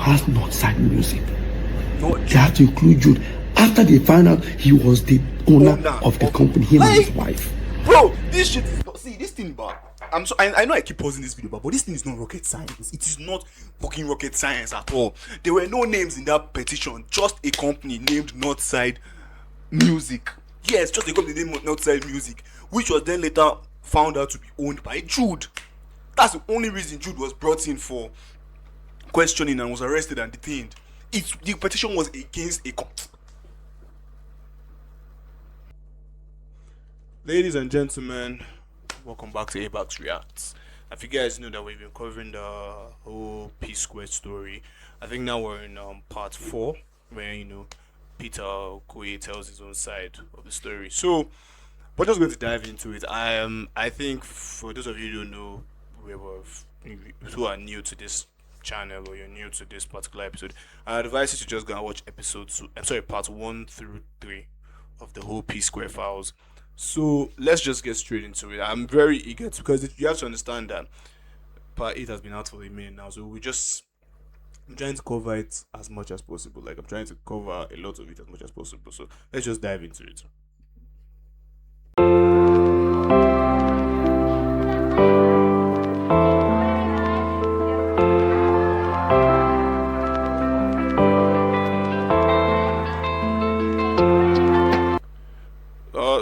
has Northside Music. No, They have to include Jude. After they find out he was the owner of the company, him and his wife. Bro, this shit is not, see, this thing, but I know I keep pausing this video, but this thing is not rocket science. It is not fucking rocket science at all. There were no names in that petition, just a company named Northside Music. Yes, just a company named Northside Music, which was then later found out to be owned by Jude. That's the only reason Jude was brought in for questioning and was arrested and detained. The petition was against a Ladies and gentlemen, welcome back to Abax Reacts. If you guys know that we've been covering the whole P Squared story, I think now we're in part 4, where Peter Okoye tells his own side of the story. So we're just going to dive into it. I think for those of you who don't know, who are new to this channel or you're new to this particular episode, I advise you to just go and watch part 1 through 3 of the whole P Square files. So let's just get straight into it. I'm very eager because you have to understand that part 8 has been out for a minute now, so I'm trying to cover it as much as possible. I'm trying to cover a lot of it as much as possible. So let's just dive into it.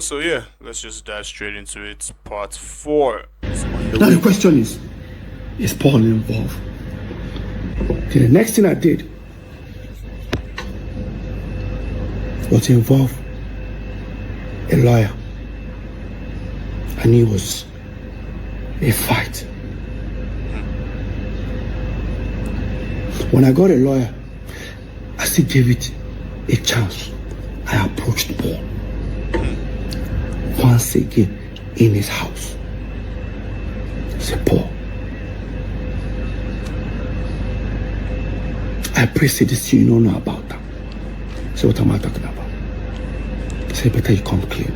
So yeah, let's just dive straight into it. Part 4. Now the question is Paul involved? Okay, the next thing I did was to involve a lawyer. I knew it was a fight. When I got a lawyer, I still gave it a chance. I approached Paul once again in his house. I said, Paul, I appreciate this, you don't know about that. So what am I talking about? I said, better you come clean.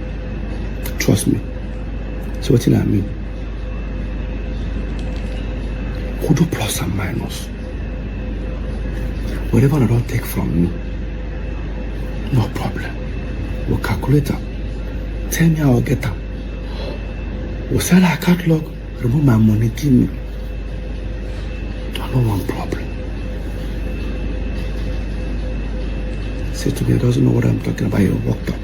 Trust me. So what do I mean? We'll do plus and minus. Whatever I don't take from me, no problem. We'll calculate that. Tell me how I'll get them. We'll sell our catalog, remove my money, give me. I don't want problem. Say to me, he doesn't know what I'm talking about, you're worked up.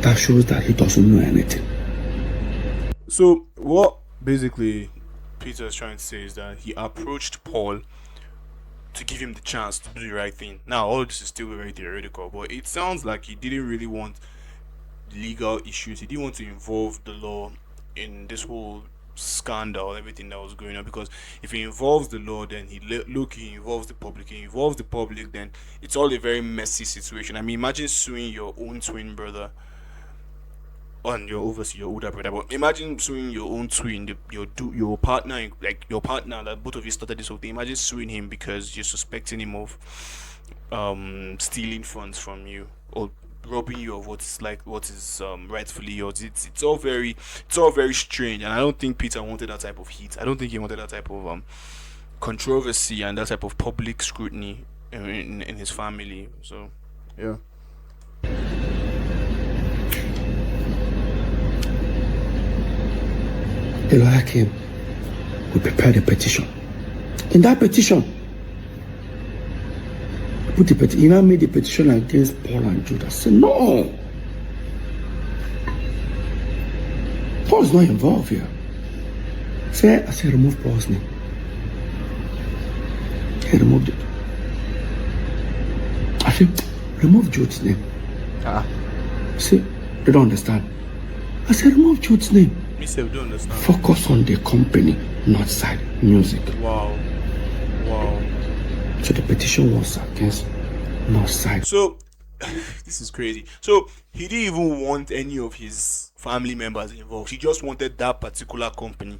That shows that he doesn't know anything. So what basically Peter is trying to say is that he approached Paul to give him the chance to do the right thing. Now all this is still very theoretical, but it sounds like he didn't really want legal issues. He didn't want to involve the law in this whole scandal, everything that was going on, because if he involves the law, then he involves the public, then it's all a very messy situation. I mean, imagine suing your own twin brother, and your older brother, but imagine suing your own twin, your partner, your partner that both of you started this whole thing. Imagine suing him because you're suspecting him of stealing funds from you or robbing you of what is rightfully yours. It's all very strange, and I don't think Peter wanted that type of heat. I don't think he wanted that type of controversy and that type of public scrutiny in his family. So yeah. The lawyer came. We prepared a petition. In that petition, he now made the petition against Paul and Jude. I said, no. Paul's not involved here. I said, remove Paul's name. He removed it. I said, remove Jude's name. See, they don't understand. I said, remove Jude's name. Me say we don't understand. Focus on the company, Northside Music. Wow. So the petition was against Northside. So this is crazy. So he didn't even want any of his family members involved. He just wanted that particular company.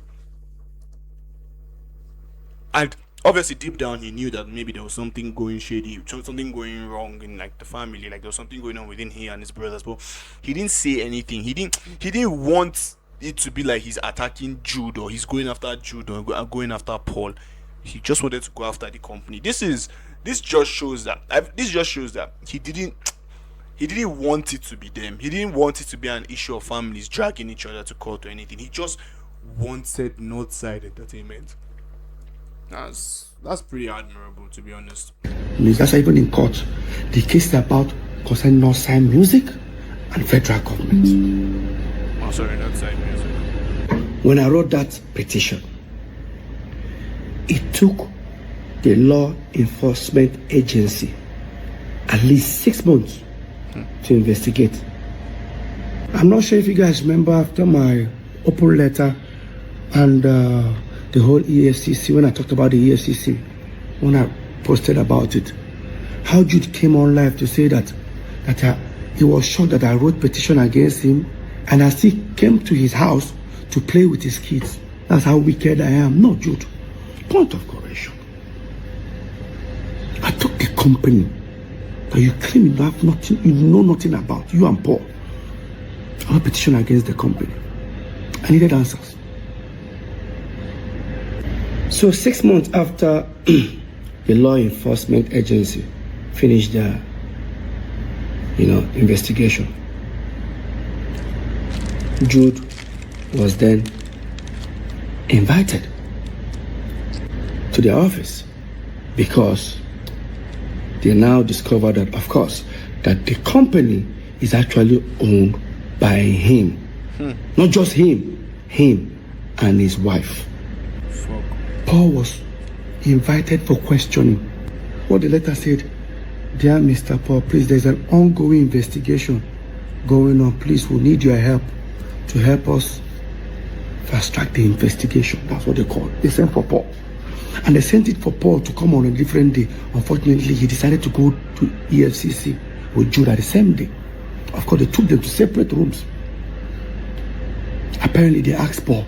And obviously deep down he knew that maybe there was something going shady, something going wrong in the family, there was something going on within he and his brothers, but he didn't say anything. He didn't want it to be like he's attacking Jude or he's going after Jude or going after Paul. He just wanted to go after the company. This just shows that he didn't want it to be them. He didn't want it to be an issue of families dragging each other to court or anything. He just wanted Northside Entertainment. That's pretty admirable, to be honest. That's even in court. The case is about concerning Northside Music and federal government. Oh, sorry, Northside Music. When I wrote that petition, it took the law enforcement agency at least 6 months to investigate. I'm not sure if you guys remember after my open letter and the whole EFCC, when I talked about the EFCC, when I posted about it, how Jude came on live to say that he was shocked that I wrote petition against him and I still came to his house to play with his kids. That's how wicked I am. No, Jude. Point of correction. I took the company that you claim you have nothing, you know nothing about, you and Paul. I wrote petition against the company. I needed answers. So 6 months after the law enforcement agency finished their, investigation, Jude was then invited to their office because they now discovered that, of course, that the company is actually owned by him. Not just him and his wife. Fuck. Paul was invited for questioning. What the letter said, dear Mr. Paul, please, there's an ongoing investigation going on. Please, we need your help to help us fast track the investigation. That's what they call it. They sent for Paul. And they sent it for Paul to come on a different day. Unfortunately, he decided to go to EFCC with Jude at the same day. Of course, they took them to separate rooms. Apparently, they asked Paul,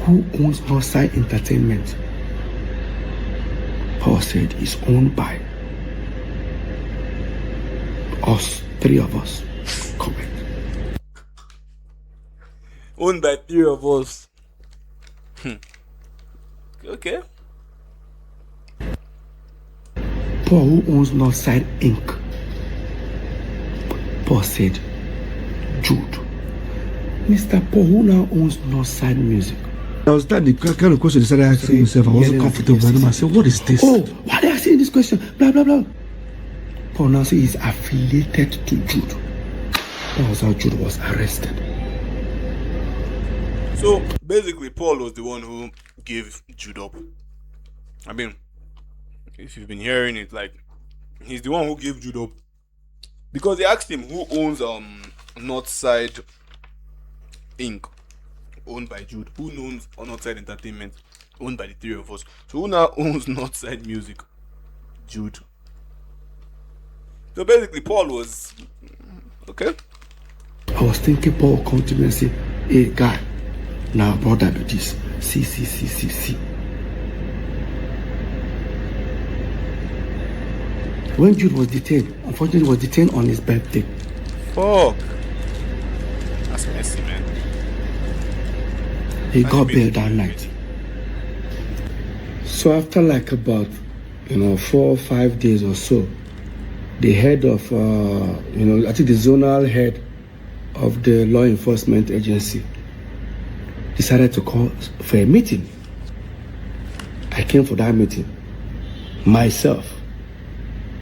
who owns Northside Entertainment? Paul said it's owned by us, 3 of us. Correct. Owned by 3 of us. Okay. Paul, who owns Northside Inc. Paul said, Jude. Mr. Paul, who now owns Northside Music? That was that the kind of question he started asking himself. I wasn't comfortable. And I said, what is this? Oh, why are they asking this question? Blah, blah, blah. Paul now says he's affiliated to Jude. That was how Jude was arrested. So basically, Paul was the one who gave Jude up. I mean, if you've been hearing it, like, he's the one who gave Jude up because they asked him who owns Northside Inc. owned by Jude. Who owns Northside Entertainment owned by the 3 of us? So who now owns Northside Music? Jude. So basically, Paul was okay. I was thinking Paul would come to me and say, hey, guy, now brother, do this. See. When Jude was detained, unfortunately, he was detained on his birthday. Fuck. That's messy, man. He got bail that night. So after like about 4 or 5 days or so, the head of I think the zonal head of the law enforcement agency decided to call for a meeting. I came for that meeting. Myself,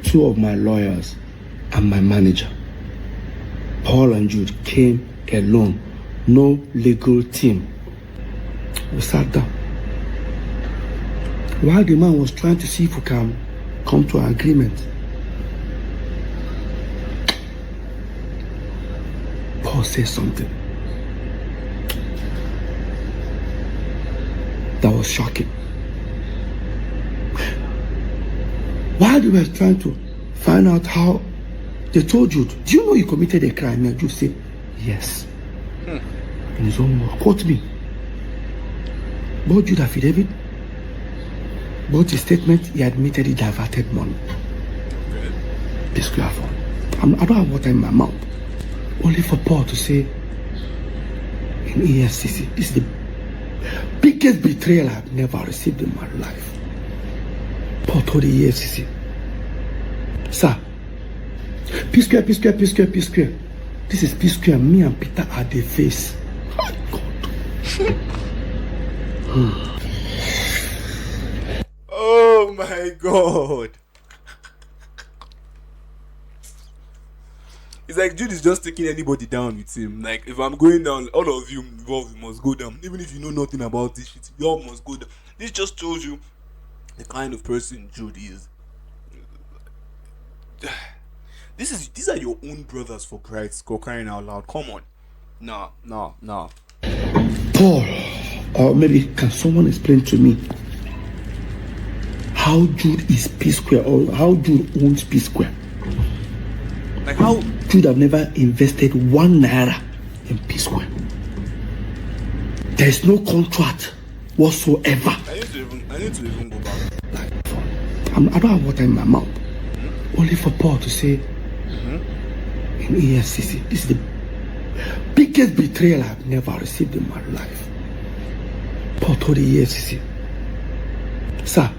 2 of my lawyers, and my manager. Paul and Jude came alone. No legal team. We sat down. While the man was trying to see if we can come to an agreement, Paul said something that was shocking. While they were trying to find out how, they told Jude, do you know you committed a crime? And Jude said, yes. In his own word, quote me. Both Jude affidavit, both his statement, he admitted he diverted money. The square fund. I don't have water in my mouth. Only for Paul to say in EFCC, this is the biggest biggest betrayal I've never received in my life. Paul told the EFCC, sir, P square, P square, P square, P square. This is P square. Me and Peter are the face. Oh, God. Oh my God. It's like Jude is just taking anybody down with him. Like, if I'm going down, all of you involved must go down. Even if you know nothing about this shit, you all must go down. This just shows you the kind of person Jude is. These are your own brothers, for Christ, for crying out loud. Come on. Nah. Paul, or maybe can someone explain to me how Jude is P square, or how Jude owns P square? Like how Jude have never invested 1 naira in P square. There is no contract whatsoever. I need to even go back. Like, I don't have water in my mouth. Only for Paul to say in EFCC, this is the biggest betrayal I've never received in my life. Paul told the EFCC, sir,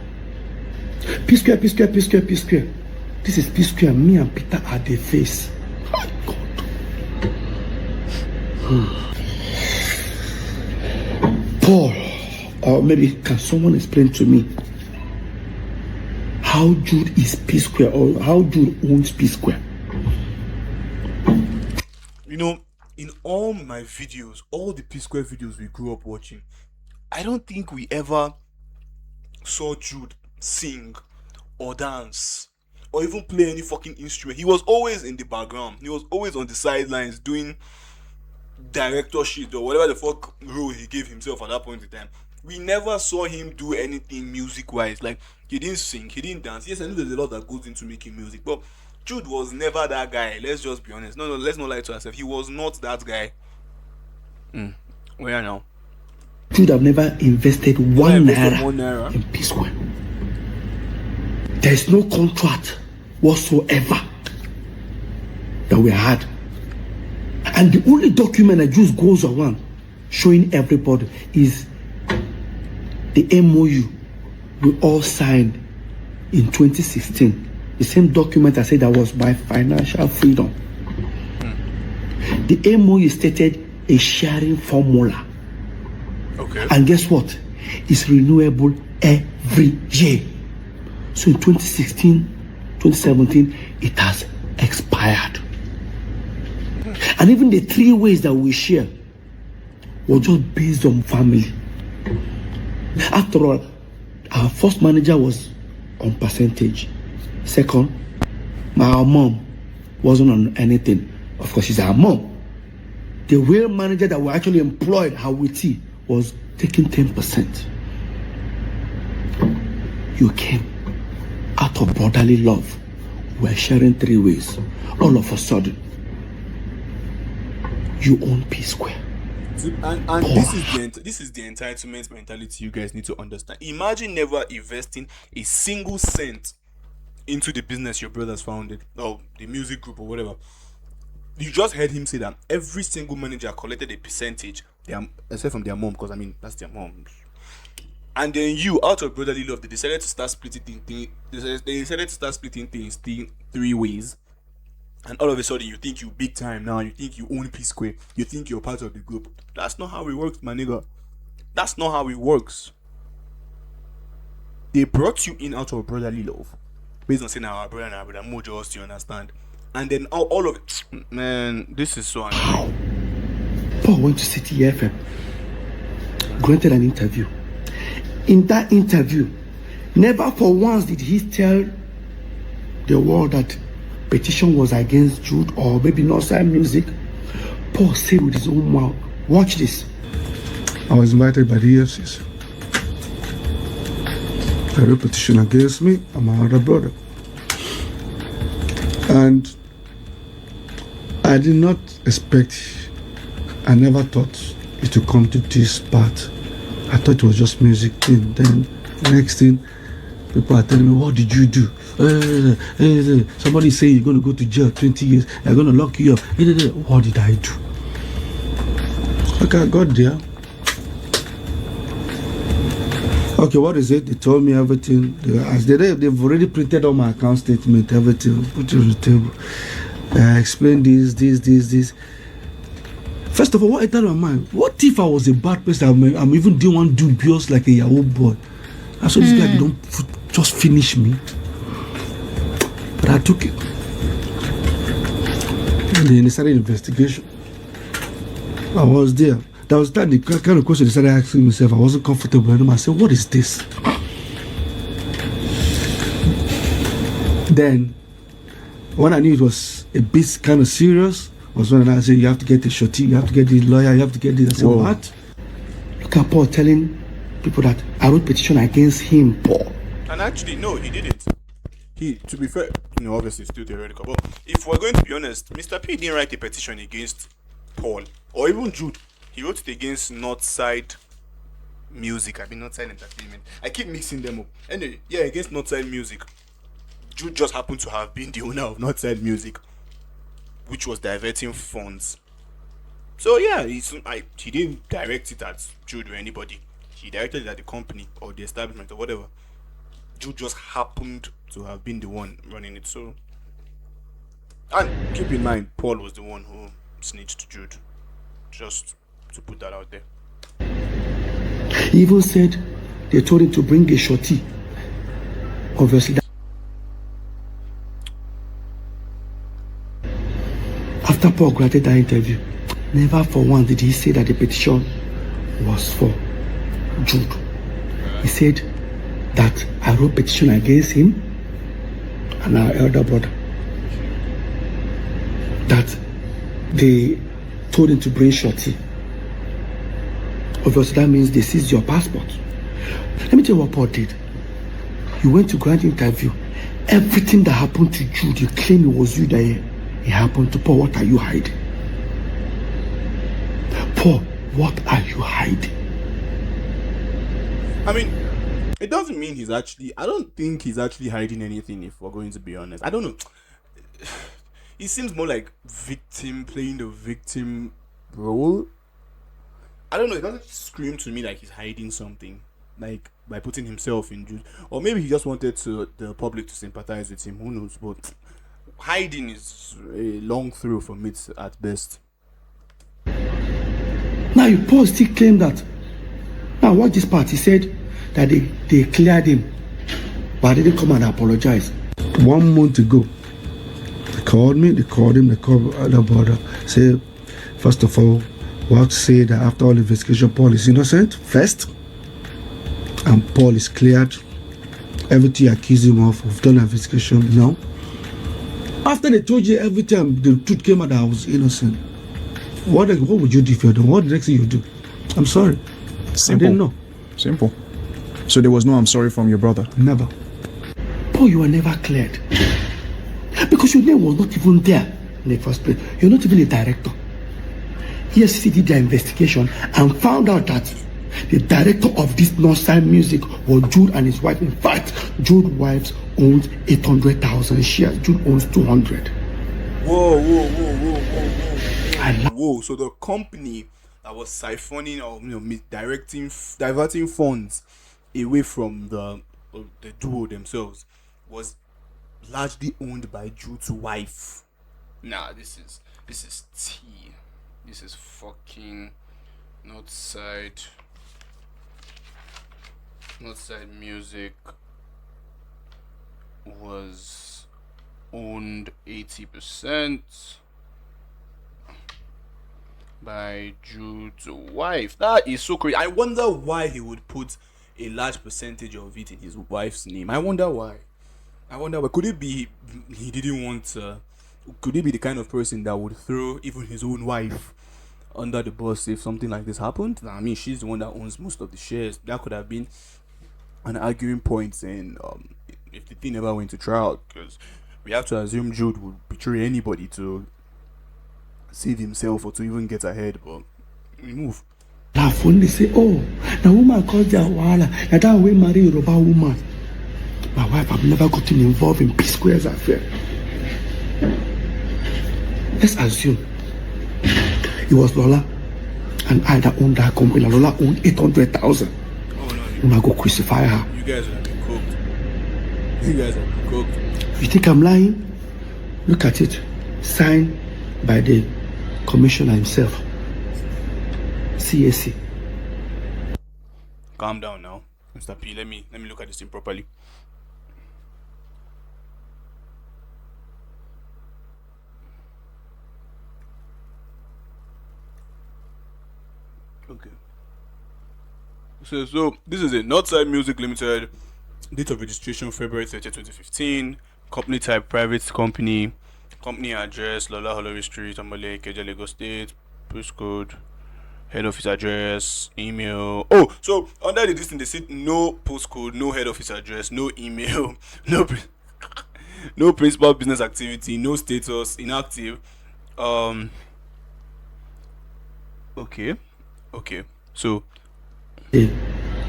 P square, P square, P square, P square. This is P square. Me and Peter are the face. Oh, God. Paul, or maybe can someone explain to me how Jude is P square, or how Jude owns P square? You know, in all my videos, all the P square videos we grew up watching, I don't think we ever saw Jude sing or dance or even play any fucking instrument. He was always in the background. He was always on the sidelines doing directorship or whatever the fuck role he gave himself at that point in time. We never saw him do anything music-wise. Like, he didn't sing, he didn't dance. Yes, I know there's a lot that goes into making music, but Jude was never that guy. Let's just be honest. No, let's not lie to ourselves. He was not that guy. Where now? Jude have never invested 1 naira in P square. There is no contract whatsoever that we had. And the only document that just goes around showing everybody is the MOU we all signed in 2016. The same document I said that was by financial freedom. The MOU stated a sharing formula. Okay. And guess what? It's renewable every year. So in 2016, 2017, it has expired. And even the 3 ways that we share were just based on family. After all, our first manager was on percentage. Second, our mom wasn't on anything. Of course, she's our mom. The real manager that we actually employed, Hawiti, was taking 10%. You came out of brotherly love. We're sharing 3 ways. All of a sudden, you own P square. And this is the entitlement mentality you guys need to understand. Imagine never investing a single cent into the business your brothers founded, or the music group or whatever. You just heard him say that every single manager collected a percentage, except from their mom, because I mean that's their mom. And then you, out of brotherly love, they decided to start splitting things. They decided to start splitting things 3 ways. And all of a sudden, you think you big time now. You think you own P square. You think you're part of the group. That's not how it works, my nigga. That's not how it works. They brought you in out of brotherly love, based on saying our brother and our brother, more just, you understand. And then all of it, man, this is so annoying. Paul went to City FM, granted an interview. In that interview, never for once did he tell the world that Petition was against Jude or maybe Northside music. Paul said with his own mouth, watch this. I was invited by the EFCC. There was a petition against me and my other brother. And I did not expect, I never thought it would come to this part. I thought it was just music thing. Then next thing, people are telling me, what did you do? Somebody say you're going to go to jail 20 years. They're going to lock you up. What did I do? Okay, I got there. Okay, what is it? They told me everything. They've already printed on my account statement, everything, put it on the table. Explain this. First of all, what entered my mind? What if I was a bad person? I'm even doing one dubious like a Yahoo boy. I saw this guy don't just finish me. But I took it. And then they started investigation. I was there. That was the kind of question I started asking myself. I wasn't comfortable anymore. I said, what is this? Then, when I knew it was a bit kind of serious, was when I said, you have to get the shorty, you have to get the lawyer, you have to get this. I said, what? Look at Paul telling people that I wrote petition against him, Paul. And actually, no, he didn't. To be fair, obviously still theoretical. But if we're going to be honest, Mr. P didn't write a petition against Paul or even Jude. He wrote it against Northside Music. Northside Entertainment. I keep mixing them up. Anyway, yeah, against Northside Music. Jude just happened to have been the owner of Northside Music, which was diverting funds. So yeah, he didn't direct it at Jude or anybody. He directed it at the company or the establishment or whatever. Jude just happened to have been the one running it. So, and keep in mind, Paul was the one who snitched to Jude. Just to put that out there. He even said they told him to bring a shorty. Obviously, after Paul granted that interview, never for once did he say that the petition was for Jude. He said that I wrote petition against him and our elder brother. That they told him to bring shorty. Obviously, that means they seized your passport. Let me tell you what Paul did. You went to grant interview. Everything that happened to Jude, you claim it was you that it happened to. Paul, what are you hiding? Paul, what are you hiding? It doesn't mean I don't think he's actually hiding anything, if we're going to be honest. I don't know. He seems more like playing the victim role. I don't know, it doesn't scream to me like he's hiding something, like by putting himself in Jude. Or maybe he just wanted the public to sympathize with him, who knows. But hiding is a long throw from it at best. Now you Paul still claim that. Now watch this part. He said that they cleared him, but they didn't come and apologize. 1 month ago, they called him, they called the brother. Say, first of all, we have to say that after all investigation, Paul is innocent first, and Paul is cleared. Everything you accuse him of, we've done an investigation now. After they told you every time the truth came out that I was innocent, what would you do if you're doing? What the next thing you do? I'm sorry. Simple. I didn't know. Simple. So there was no I'm sorry from your brother? Never. Paul, you were never cleared. Because your name was not even there in the first place. You're not even a director. EFCC did their investigation and found out that the director of this Northside Music was Jude and his wife. In fact, Jude's wife owns 800,000 shares. Jude owns 200. Whoa. So the company that was siphoning or diverting funds away from the duo themselves was largely owned by Jude's wife. Nah, this is tea. This is fucking Northside Music was owned 80% by Jude's wife. That is so crazy. I wonder why he would put a large percentage of it in his wife's name. I wonder why. Could it be he didn't want could he be the kind of person that would throw even his own wife under the bus if something like this happened? I mean, she's the one that owns most of the shares. That could have been an arguing point saying if the thing ever went to trial, because we have to assume Jude would betray anybody to save himself or to even get ahead. But we move. Laugh when they say, oh, the woman calls their wahala. Now that way marry a Yoruba woman. My wife have never gotten involved in P-Square's affair. Let's assume it was Lola and I that owned that company. Lola owned 800,000. Una go crucify her. You guys have been cooked. You guys have been cooked. You think I'm lying? Look at it. Signed by the commissioner himself. CAC. Calm down now, Mr. P. Let me look at this thing properly. Okay. So this is a Northside Music Limited. Date of registration February 30, 2015. Company type private company. Company address Lola Holloway Street, Amale, Ikeja, Lagos State. Postcode. Head office address, email. Oh, so under the listing they said no postcode, no head office address, no email, no principal business activity, no status, inactive. Okay. So The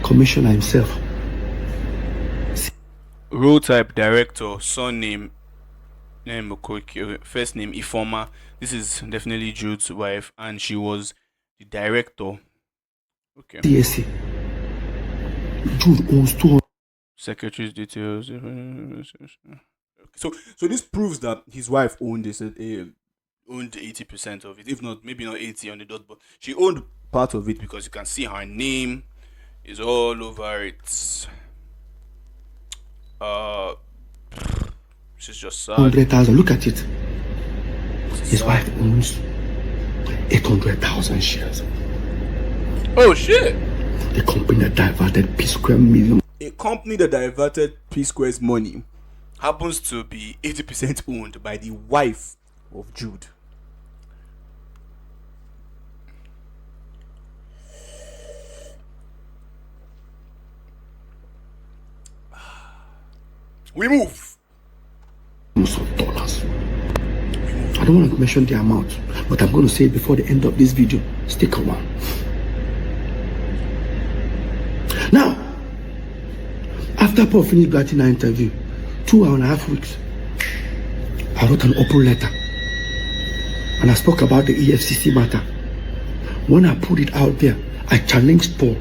commissioner himself. role type director, surname, name Okoki, first name Ifoma. This is definitely Jude's wife, and she was the director. Okay. CAC. Jude owns 200. Secretary's details. So this proves that his wife owned this, owned 80% of it, if not, maybe not 80 on the dot, but she owned part of it because you can see her name is all over it. She's just sad. 100,000. Look at it. His wife owns 800,000 shares. Oh shit! The company that diverted P Square million. A company that diverted P Square's money happens to be 80% owned by the wife of Jude. We move. Of dollars. I don't want to mention the amount, but I'm going to say it before the end of this video. Stick around. Now, after Paul finished granting our interview, 2.5 weeks, I wrote an open letter and I spoke about the EFCC matter. When I put it out there, I challenged Paul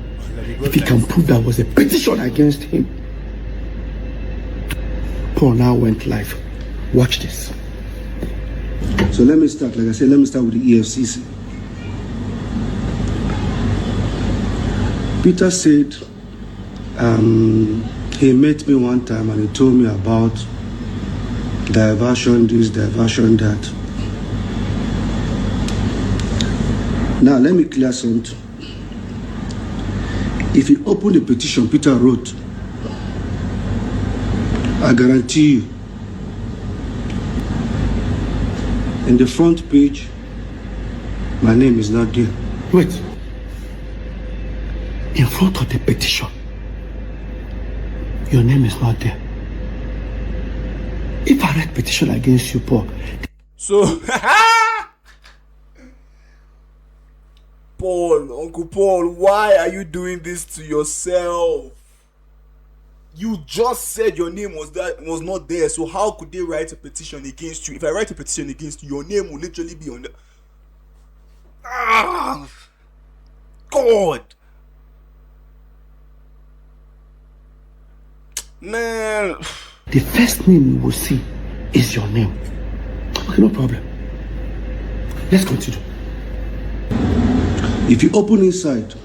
if he can prove there was a petition against him. Paul now went live. Watch this. So let me start, like I said, let me start with the EFCC. Peter said he met me one time and he told me about diversion this, diversion that. Now let me clear something. If you open the petition Peter wrote, I guarantee you, in the front page, my name is not there. Wait. In front of the petition, your name is not there. If I write petition against you, Paul. So, Paul, Uncle Paul, why are you doing this to yourself? You just said your name was not there, so how could they write a petition against you? If I write a petition against you, your name will literally be on the... God! Man! The first name you will see is your name. Okay, no problem. Let's continue. If you open inside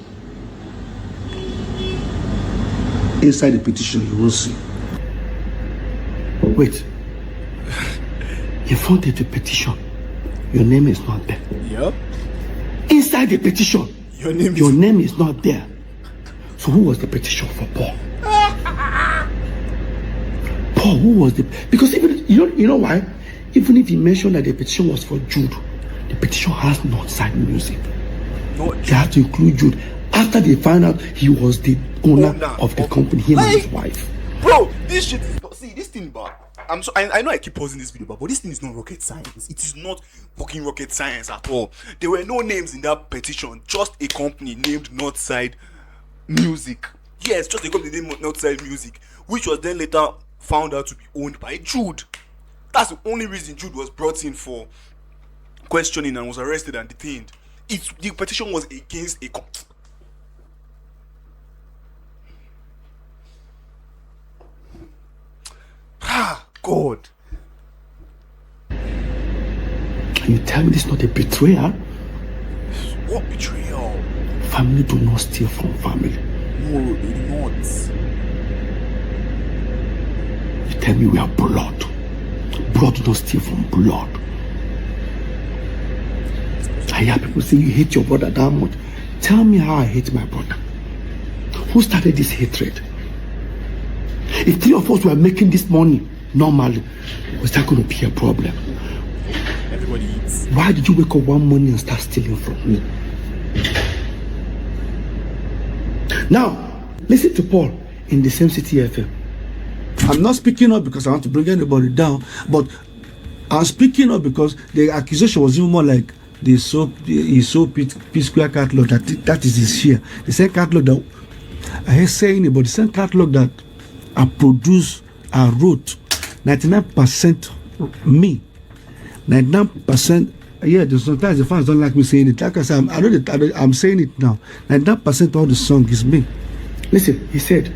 the petition, you will see. Wait. In front of the petition, your name is not there. Yep. Inside the petition, Your name is not there. So who was the petition for Paul? Paul, who was the... Because even, you know why? Even if he mentioned that the petition was for Jude, the petition has Northside Music. They have to include Jude. After they find out he was the owner of the company, him and his wife. Bro, this shit is not... See, this thing, but I know I keep pausing this video, but this thing is not rocket science. It is not fucking rocket science at all. There were no names in that petition, just a company named Northside Music. Yes, just a company named Northside Music, which was then later found out to be owned by Jude. That's the only reason Jude was brought in for questioning and was arrested and detained. The petition was against a tell me this is not a betrayal? What betrayal? Family do not steal from family. No, they do not. You tell me we are blood. Blood do not steal from blood. I hear people say you hate your brother that much. Tell me how I hate my brother. Who started this hatred? If three of us were making this money normally, was that going to be a problem? Everybody eats. Why did you wake up one morning and start stealing from me? Now, listen to Paul in the same City FM. I'm not speaking up because I want to bring anybody down, but I'm speaking up because the accusation was even more like he sold P Square catalog that is his share. The same catalog that I hear saying it, but the same catalog that I produced, I wrote, 99% me, 99%. Yeah, sometimes the fans don't like me saying it. Like I said, I'm saying it now. 99% of the song is me. Listen, he said,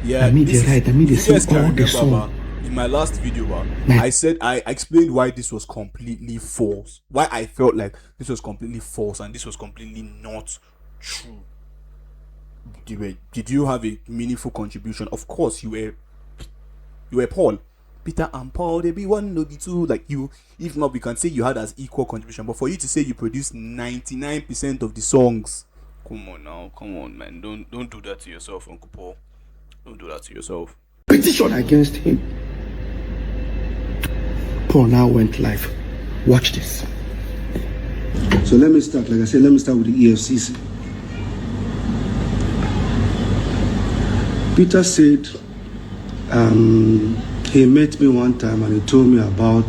yeah, I mean they right, I mean they sing all the song. In my last video, I said I explained why this was completely false. Why I felt like this was completely false and this was completely not true. Did you have a meaningful contribution? Of course, you were Paul. Peter and Paul, they be one, no be two. Like you, if not, we can say you had as equal contribution. But for you to say you produced 99% of the songs, come on now, come on, man. Don't do that to yourself, Uncle Paul. Don't do that to yourself. Petition against him. Paul now went live. Watch this. So let me start. Like I said, let me start with the EFCC. Peter said he met me one time and he told me about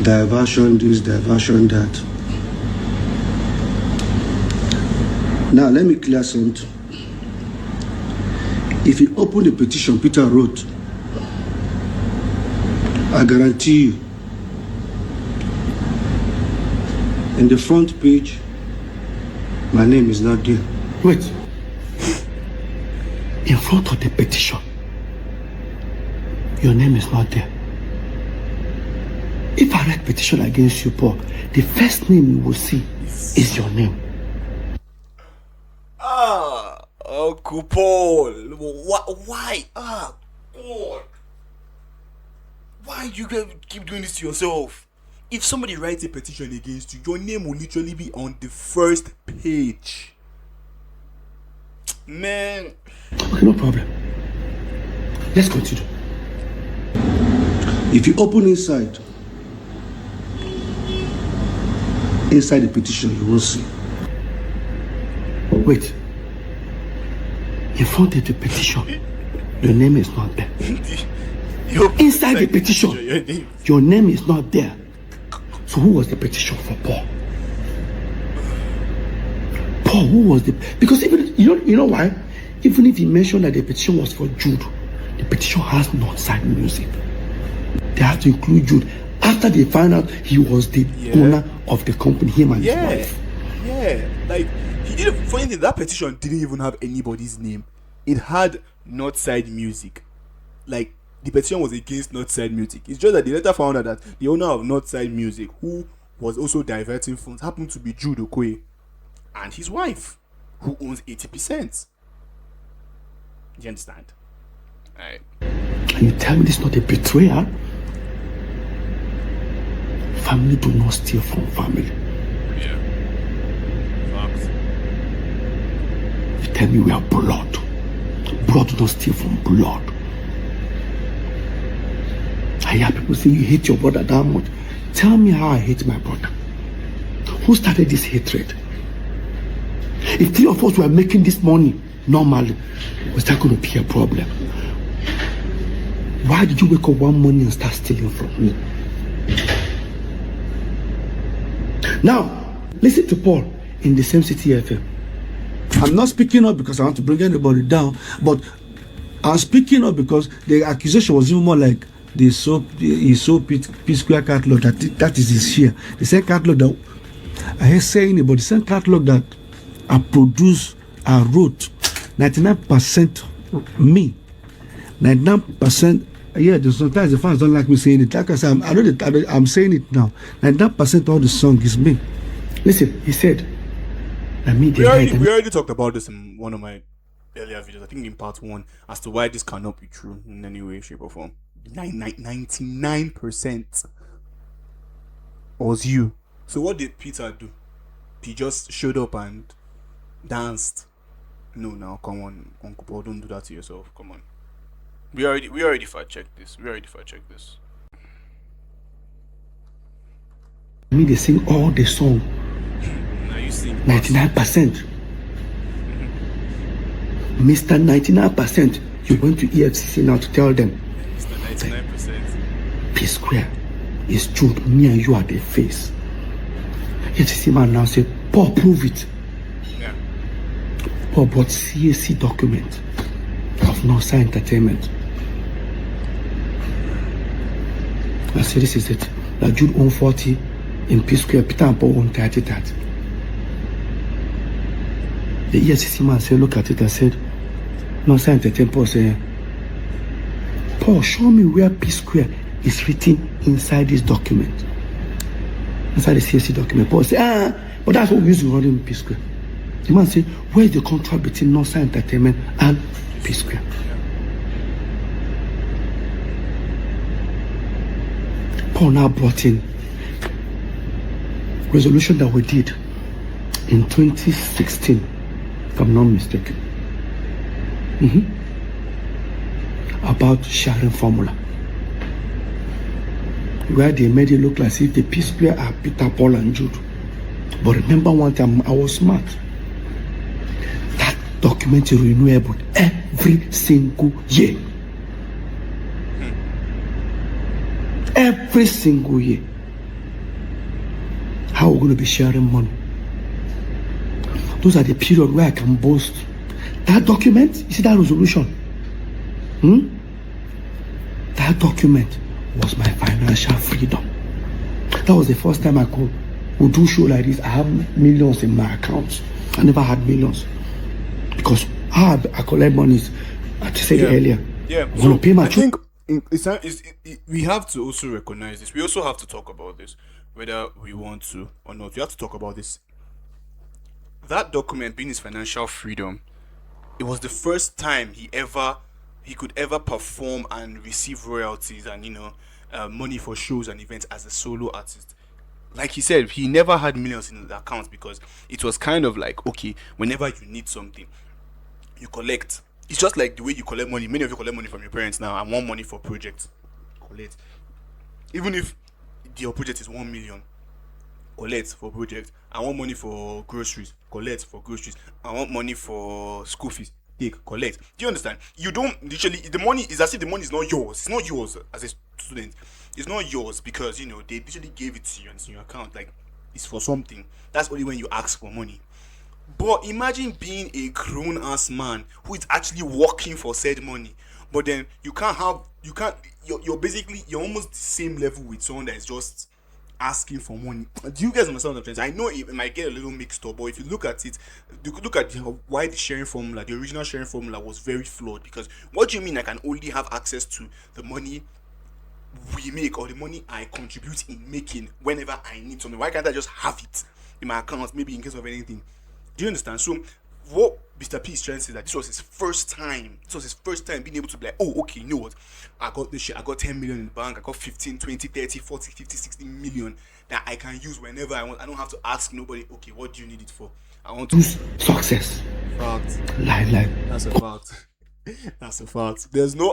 diversion this, diversion that. Now let me clear something. If you open the petition Peter wrote, I guarantee you, in the front page, my name is not there. Wait. In front of the petition, your name is not there. If I write petition against you, Paul, the first name you will see is your name. Uncle Paul, why? God. Why do you keep doing this to yourself? If somebody writes a petition against you, your name will literally be on the first page. Man. Okay, no problem. Let's continue. If you open inside the petition, you will see. Wait. In front of the petition, your name is not there. Inside the petition, your name is not there. So who was the petition for Paul? Paul, who was the... Because even, you know why? Even if he mentioned that the petition was for Jude, the petition has Northside music. They have to include Jude. After they found out he was the owner of the company, him and his wife. Yeah, like, he didn't... Funny thing, that petition didn't even have anybody's name. It had Northside music. Like, the petition was against Northside music. It's just that they later found out that the owner of Northside music, who was also diverting funds, happened to be Jude Okoye and his wife, who owns 80%. Do you understand? Alright. And you tell me this is not a betrayal? Family do not steal from family. Yeah. Facts. You tell me we are blood. Blood do not steal from blood. I hear people say you hate your brother that much. Tell me how I hate my brother. Who started this hatred? If three of us were making this money normally, was that going to be a problem? Why did you wake up one morning and start stealing from me? Now, listen to Paul in the same City FM. I'm not speaking up because I want to bring anybody down, but I'm speaking up because the accusation was even more like he sold P Square catalog that is his share. The same catalog that I hear saying it, but the same catalog that I produced, I wrote, 99% me, 99%. Yeah, sometimes the fans don't like me saying it. Like I said, I'm saying it now. 99% of the song is me. Listen, he said, we already talked about this in one of my earlier videos, I think in part 1, as to why this cannot be true in any way, shape, or form. 99% was you. So what did Peter do? He just showed up and danced. No, now come on, Uncle Paul, don't do that to yourself. Come on. We already fact checked this. They sing all the song. Now you sing 99%. Mr. 99%, you went to EFCC now to tell them. Mr. 99%. P Square is true. Me and you are the face. EFCC man now said, Paul, prove it. Yeah. Paul brought CAC document of Northside Entertainment. I said, this is it. That Jude owned 40 in P Square, Peter and Paul owned 30 that. The EFCC man said, look at it and said, Northside Entertainment. Paul said, Paul, show me where P Square is written inside this document. Inside the CAC document. Paul said, but that's what we used to run in P Square. The man said, where's the contract between Northside Entertainment and P Square? Paul now brought in resolution that we did in 2016, if I'm not mistaken, about sharing formula, where they made it look like if the P Square are Peter, Paul, and Jude. But remember one time, I was smart. That document is renewable every single year. Every single year. How we're going to be sharing money. Those are the period where I can boast. That document, you see that resolution? That document was my financial freedom. That was the first time I would do show like this. I have millions in my accounts. I never had millions. Because how I collect money, I said earlier. Yeah, I'm going to pay my we have to also recognize this. We also have to talk about this, whether we want to or not. We have to talk about this. That document being his financial freedom, it was the first time he could ever perform and receive royalties and money for shows and events as a solo artist. Like he said, he never had millions in the account because it was kind of like, okay, whenever you need something, you collect. It's just like the way you collect money. Many of you collect money from your parents now and want money for projects. Collect. Even if your project is 1 million, collect for project. I want money for groceries. Collect for groceries. I want money for school fees. Take, collect. Do you understand? You don't literally, the money is as if the money is not yours. It's not yours as a student. It's not yours because they literally gave it to you and it's in your account. Like, it's for something. That's only when you ask for money. But imagine being a grown-ass man who is actually working for said money, but then you're almost the same level with someone that is just asking for money. Do you guys understand what I'm saying? I know it might get a little mixed up, but if you look at it, you could look at why the sharing formula, the original sharing formula, was very flawed. Because what do you mean I can only have access to the money we make or the money I contribute in making whenever I need something? Why can't I just have it in my account, maybe in case of anything? Do you understand? So what Mr. P is trying to say, that this was his first time being able to be like, oh, okay, you know what, I got this shit, I got 10 million in the bank, I got 15, 20, 30, 40, 50, 60 million that I can use whenever I want. I don't have to ask nobody, okay, what do you need it for? I want to success. Fact. Live. That's a fact. That's a fact. There's no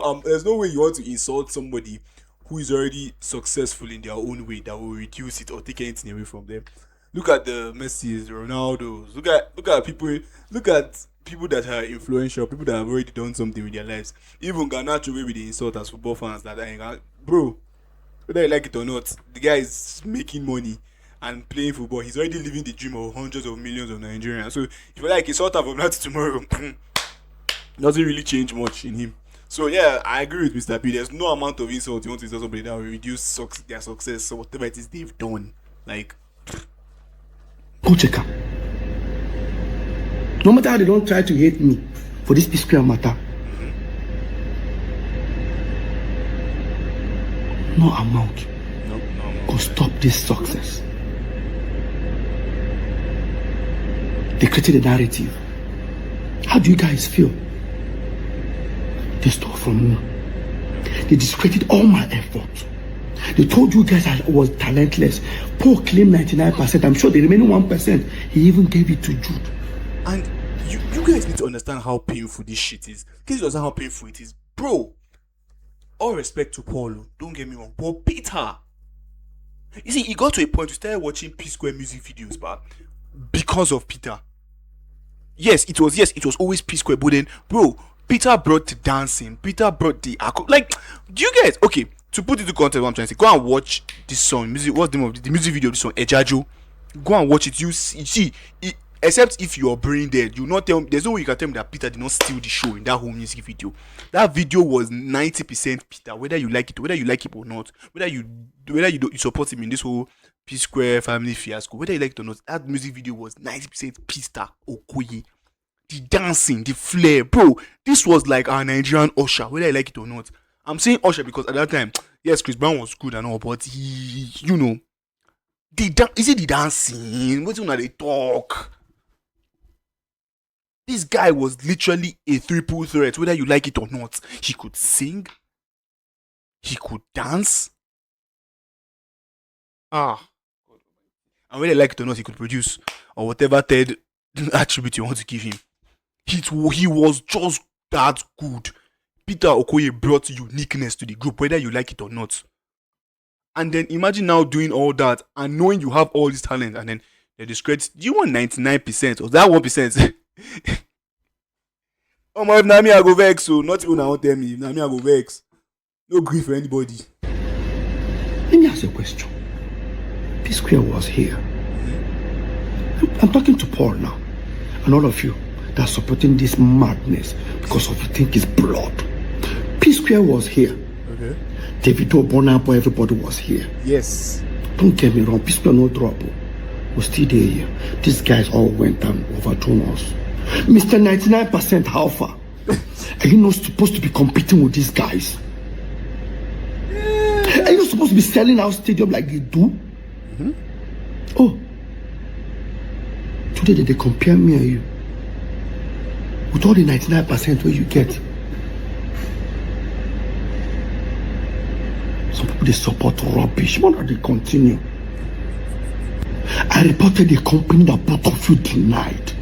way you want to insult somebody who is already successful in their own way that will reduce it or take anything away from them. Look at the Messis, the Ronaldos. Look at people that are influential, people that have already done something with their lives. Even Garnacho will be the insult as football fans that bro, whether you like it or not, the guy is making money and playing football. He's already living the dream of hundreds of millions of Nigerians. So if you like insult from that tomorrow, doesn't really change much in him. So yeah, I agree with Mr. P. There's no amount of insult you want to insult somebody that will reduce their success. So whatever it is they've done, like. Go check out. No matter how they don't try to hate me for this P Square matter, no amount Nope, no. could stop this success. They created a narrative. How do you guys feel? They stole from me. They discredited all my effort. They told you guys I was talentless. Paul claimed 99%. I'm sure the remaining 1%, he even gave it to Jude. And you guys need to understand how painful this shit is. Guys understand how painful it is. Bro, all respect to Paulo, don't get me wrong, but Peter, you see, he got to a point to start watching P-Square music videos, but because of Peter. Yes, it was always P-Square, but then, bro, Peter brought the dancing, Peter brought the like, do you guys, okay, to put into context what I'm trying to say, go and watch this song, music, what's the name of the music video of this song, Ejajo, go and watch it, you see, except if you're brain dead, you not tell me, there's no way you can tell me that Peter did not steal the show in that whole music video. That video was 90% Peter, whether you like it or not, whether you support him in this whole P-Square family fiasco, whether you like it or not, that music video was 90% Peter Okoye. The dancing, the flair, bro, this was like our Nigerian Usher, whether you like it or not. I'm saying Usher because at that time, yes, Chris Brown was good and all, but he, you know, is it the dancing? What's when they talk? This guy was literally a triple threat, whether you like it or not. He could sing, he could dance, and whether you like it or not, he could produce, or whatever third attribute you want to give him. He was just that good. Peter Okoye brought uniqueness to the group, whether you like it or not. And then imagine now doing all that and knowing you have all this talent, and then they discredit. Do you want 99% or that 1%? Oh my, now me I go vex, so not even I want tell me. Now me I go vex. No grief for anybody. Let me ask you a question. P-Square was here. I'm talking to Paul now, and all of you that are supporting this madness because of you think it's blood. P-Square was here. Okay. Davido, Bonapo, everybody was here. Yes. Don't get me wrong, P-Square no trouble. We're still there here. These guys all went and overthrown us. Mr. 99% how far? Are you not supposed to be competing with these guys? Are you not supposed to be selling out stadium like they do? Mm-hmm. Oh. Today they compare me and you with all the 99% where you get. Some people they support rubbish. Why not they continue? I reported a company that both of you denied.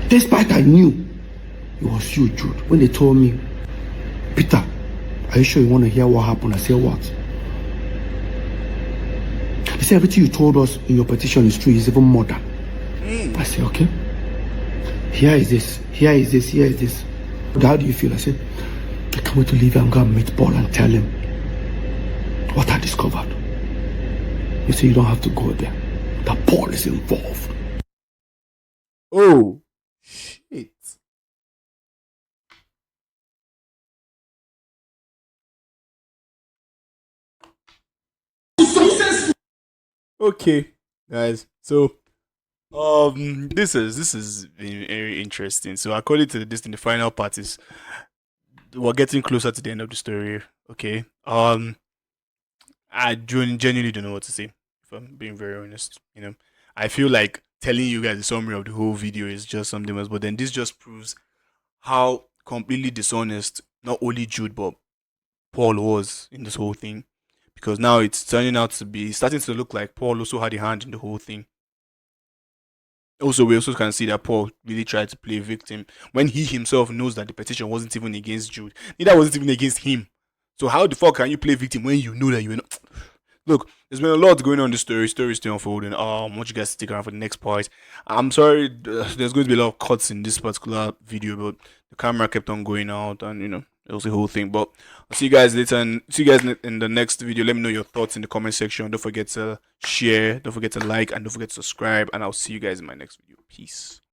Despite I knew it was you, Jude, when they told me, Peter, are you sure you want to hear what happened? I said, what? They said everything you told us in your petition is true, is even more than. I said, okay. Here is this. But how do you feel? I said, I can't wait to leave and go and meet Paul and tell him what I discovered. You say you don't have to go there. That Paul is involved. Oh, shit. Okay, guys. So, this is very interesting. So, according to this, in the final part is we're getting closer to the end of the story. Okay. I genuinely don't know what to say. If I'm being very honest, you know, I feel like telling you guys the summary of the whole video is just something else. But then this just proves how completely dishonest not only Jude but Paul was in this whole thing. Because now it's turning out to be starting to look like Paul also had a hand in the whole thing. Also, we also can see that Paul really tried to play victim when he himself knows that the petition wasn't even against Jude. Neither was it even against him. So how the fuck can you play victim when you know that you're not? Look, there's been a lot going on in the story. Story still unfolding. I want you guys to stick around for the next part. I'm sorry, there's going to be a lot of cuts in this particular video, but the camera kept on going out, and you know, it was the whole thing. But I'll see you guys later, and see you guys in the next video. Let me know your thoughts in the comment section. Don't forget to share, don't forget to like, and don't forget to subscribe. And I'll see you guys in my next video. Peace.